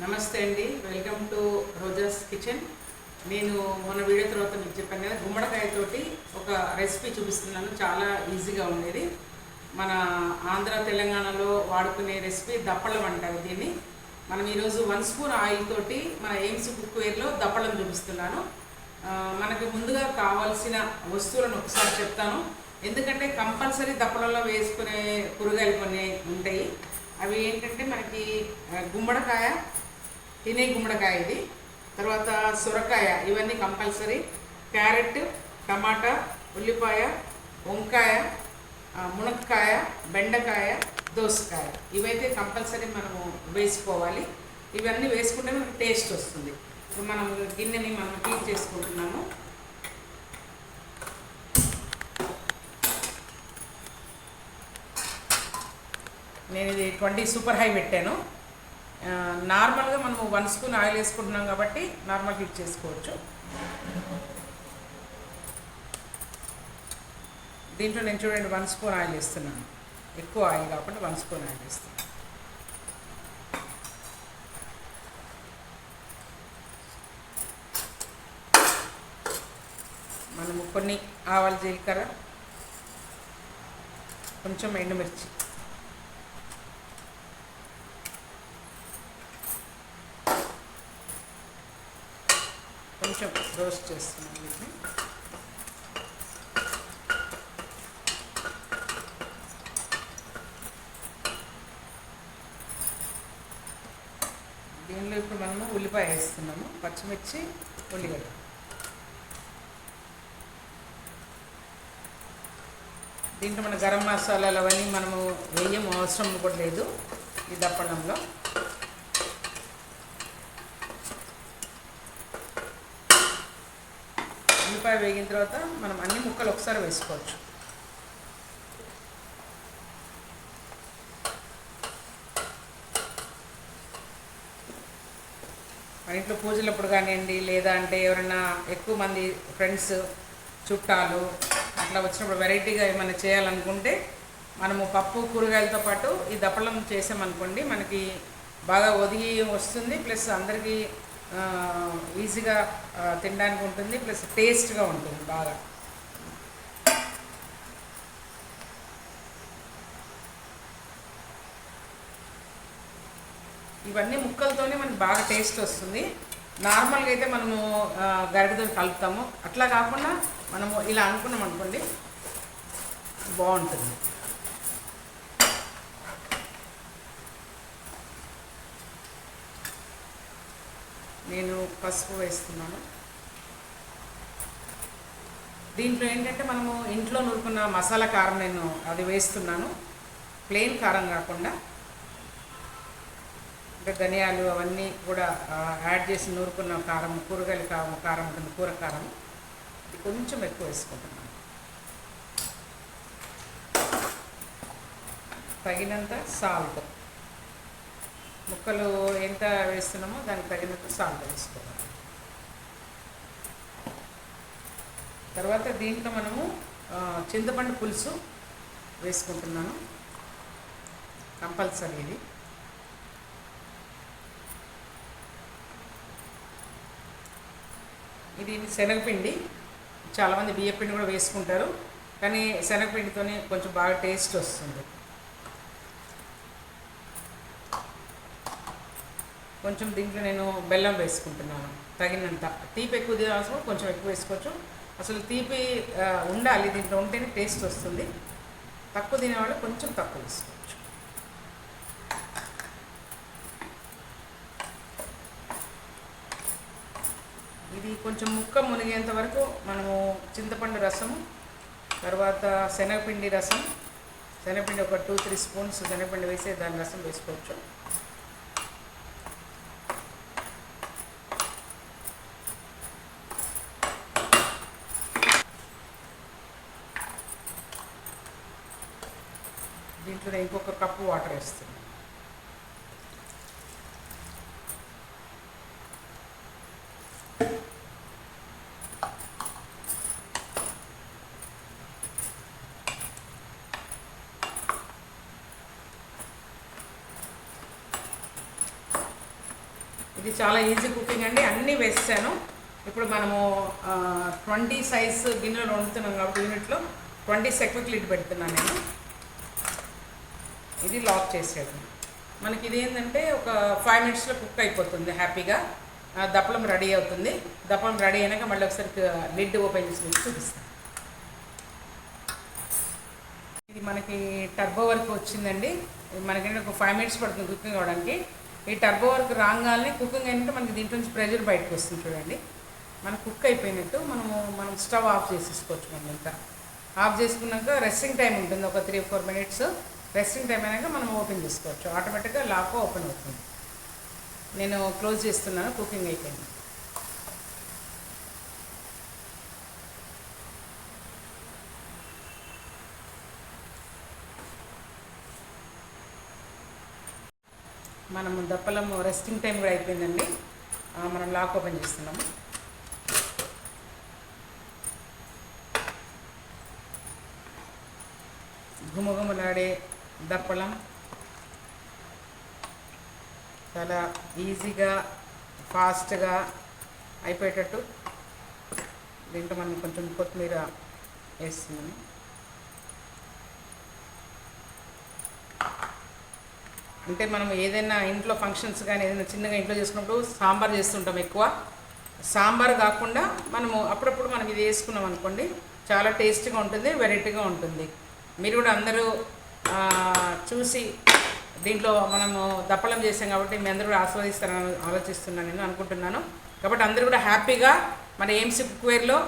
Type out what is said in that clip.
నమస్తే అండి, welcome to Roja's kitchen. నేను మన వీడియో తర్వాత మీకు చెప్పాను కదా, గుమ్మడికాయతోటి ఒక రెసిపీ చూపిస్తున్నాను. చాలా ఈజీగా ఉండేది. మన ఆంధ్ర తెలంగాణలో వాడుకునే రెసిపీ దప్పలం అంటారు దీన్ని. మనం ఈరోజు 1 స్పూన్ ఆయిల్ తోటి మన ఎయిమ్స్ కుక్వేర్లో దప్పలం చూపిస్తున్నాను. మనకి ముందుగా కావాల్సిన వస్తువులను ఒకసారి చెప్తాను, ఎందుకంటే కంపల్సరీ దప్పలంలో వేసుకునే కూరగాయలు కొన్ని ఉంటాయి. అవి ఏంటంటే మనకి గుమ్మడికాయ, తినే గుమ్మడికాయ ఇది, తర్వాత సొరకాయ, ఇవన్నీ కంపల్సరీ, క్యారెట్, టమాటా, ఉల్లిపాయ, వంకాయ, మునక్కాయ, బెండకాయ, దోసకాయ, ఇవైతే కంపల్సరీ మనము వేసుకోవాలి. ఇవన్నీ వేసుకుంటే మనకు టేస్ట్ వస్తుంది. ఇప్పుడు మనం గిన్నెని మనం హీట్ చేసుకుంటున్నాము. నేను ఇది 20 సూపర్ హై పెట్టాను. నార్మల్గా మనము 1 స్పూన్ ఆయిల్ వేసుకుంటున్నాం కాబట్టి నార్మల్ హీట్ చేసుకోవచ్చు. దీంట్లో నేను చూడండి 1 స్పూన్ ఆయిల్ వేస్తున్నాను. ఎక్కువ ఆయిల్ కాకుండా 1 స్పూన్ ఆయిల్ వేస్తాను. మనము కొన్ని ఆవాల, జీలకర్ర, కొంచెం ఎండుమిర్చి, కొంచెం రోస్ట్ చేస్తున్నాం వీటిని. దీనిలో ఇప్పుడు మనము ఉల్లిపాయ వేస్తున్నాము, పచ్చిమిర్చి, ఉల్లిగడ్డ. దీంట్లో మన గరం మసాలాలు అవన్నీ మనము వేయము, అవసరం కూడా లేదు ఈ దప్పడంలో. ఉల్లిపాయ వేగిన తర్వాత మనం అన్ని ముక్కలు ఒకసారి వేసుకోవచ్చు. మన ఇంట్లో పూజలప్పుడు కానివ్వండి, లేదా అంటే ఎవరైనా ఎక్కువ మంది ఫ్రెండ్స్, చుట్టాలు అట్లా వచ్చినప్పుడు వెరైటీగా ఏమైనా చేయాలనుకుంటే మనము పప్పు, కూరగాయలతో పాటు ఈ దప్పలం చేసామనుకోండి, మనకి బాగా ఒదిగి వస్తుంది, ప్లస్ అందరికీ ఈజీగా తినడానికి ఉంటుంది, ప్లస్ టేస్ట్గా ఉంటుంది బాగా. ఇవన్నీ ముక్కలతోనే మనకి బాగా టేస్ట్ వస్తుంది. నార్మల్గా అయితే మనము గరిటెతో కలుపుతాము, అట్లా కాకుండా మనము ఇలా అనుకున్నాం అనుకోండి బాగుంటుంది. నేను పసుపు వేస్తున్నాను. దీంట్లో ఏంటంటే మనము ఇంట్లో నూరుకున్న మసాలా కారం నేను అది వేస్తున్నాను, ప్లెయిన్ కారం కాకుండా. అంటే ధనియాలు అవన్నీ కూడా యాడ్ చేసి నూరుకున్న కారం, కూరగాయల కారం ఉంటుంది, కూర కారం, ఇది కొంచెం ఎక్కువ వేసుకుంటున్నాను. తగినంత సాల్ట్, ముక్కలు ఎంత వేస్తున్నామో దానికి తగినంత సాల్ట్ వేసుకోవాలి. తర్వాత దీంట్లో మనము చింతపండు పులుసు వేసుకుంటున్నాను, కంపల్సరీ ఇది. ఇది శనగపిండి, చాలామంది బియ్యపిండి కూడా వేసుకుంటారు, కానీ శనగపిండితోనే కొంచెం బాగా టేస్ట్ వస్తుంది. కొంచెం దీంట్లో నేను బెల్లం వేసుకుంటున్నాను తగినంత. తీపి ఎక్కువ తినాల్సిన కొంచెం ఎక్కువ వేసుకోవచ్చు. అసలు తీపి ఉండాలి దీంట్లో, ఉంటేనే టేస్ట్ వస్తుంది. తక్కువ తినేవాళ్ళు కొంచెం తక్కువ వేసుకోవచ్చు. ఇది కొంచెం ముక్క మునిగేంత వరకు మనము చింతపండు రసము, తర్వాత శనగపిండి రసం, శనగపిండి ఒక 2-3 స్పూన్స్ శనగపిండి వేసి దాని రసం వేసుకోవచ్చు. దీంట్లో ఇంకొక కప్పు వాటర్ వేస్తున్నాను. ఇది చాలా ఈజీ కుకింగ్ అండి, అన్నీ వేసాను. ఇప్పుడు మనము 20 సైజ్ గిన్నెలో వండుతున్నాం కాబట్టి యూనిట్లో 20 సెకండ్ లిడ్ పెడుతున్నాను నేను. ఇది లాక్ చేసేది. మనకి ఇది ఏంటంటే ఒక 5 మినిట్స్లో కుక్ అయిపోతుంది హ్యాపీగా. దప్పలం రెడీ అవుతుంది. దప్పలం రెడీ అయినాక మళ్ళీ ఒకసారి లిడ్ ఓపెన్ చేసి మీకు చూపిస్తాను. ఇది మనకి టర్బో వర్క్ వచ్చిందండి. మనకంటే ఒక 5 మినిట్స్ పడుతుంది కుకింగ్ అవ్వడానికి. ఈ టర్బో వర్క్ రాగానే కుకింగ్ అయినట్టు మనకి దీంట్లో నుంచి ప్రెషర్ బయటకు వస్తుంది చూడండి. మనకు కుక్ అయిపోయినట్టు మనం స్టవ్ ఆఫ్ చేసేసుకోవచ్చు. మనం ఇంకా ఆఫ్ చేసుకున్నాక రెస్టింగ్ టైం ఉంటుంది, ఒక 3-4 మినిట్స్. రెస్టింగ్ టైం అయినాక మనం ఓపెన్ చేసుకోవచ్చు. ఆటోమేటిక్గా లాక్ ఓపెన్ అవుతుంది. నేను క్లోజ్ చేస్తున్నాను, కుకింగ్ అయిపోయింది. మనము దప్పలం రెస్టింగ్ టైం కూడా అయిపోయిందండి. మనం లాక్ ఓపెన్ చేస్తున్నాము. గుమగుమలాడే దప్పలం చాలా ఈజీగా ఫాస్ట్గా అయిపోయేటట్టు దీంట్లో మనం కొంచెం కొత్తిమీర వేస్తున్నాము. అంటే మనం ఏదైనా ఇంట్లో ఫంక్షన్స్ కానీ ఏదైనా చిన్నగా ఇంట్లో చేసుకున్నప్పుడు సాంబార్ చేస్తుంటాం ఎక్కువ. సాంబార్ కాకుండా మనము అప్పుడప్పుడు మనం ఇది వేసుకున్నాం అనుకోండి, చాలా టేస్టీగా ఉంటుంది, వెరైటీగా ఉంటుంది. మీరు కూడా అందరూ చూసి దీంట్లో మనము దప్పలం చేసాం కాబట్టి మీ అందరూ కూడా ఆస్వాదిస్తారని ఆలోచిస్తున్నాను, నేను అనుకుంటున్నాను. కాబట్టి అందరూ కూడా హ్యాపీగా మన ఏఎంసీ కుక్వేర్లో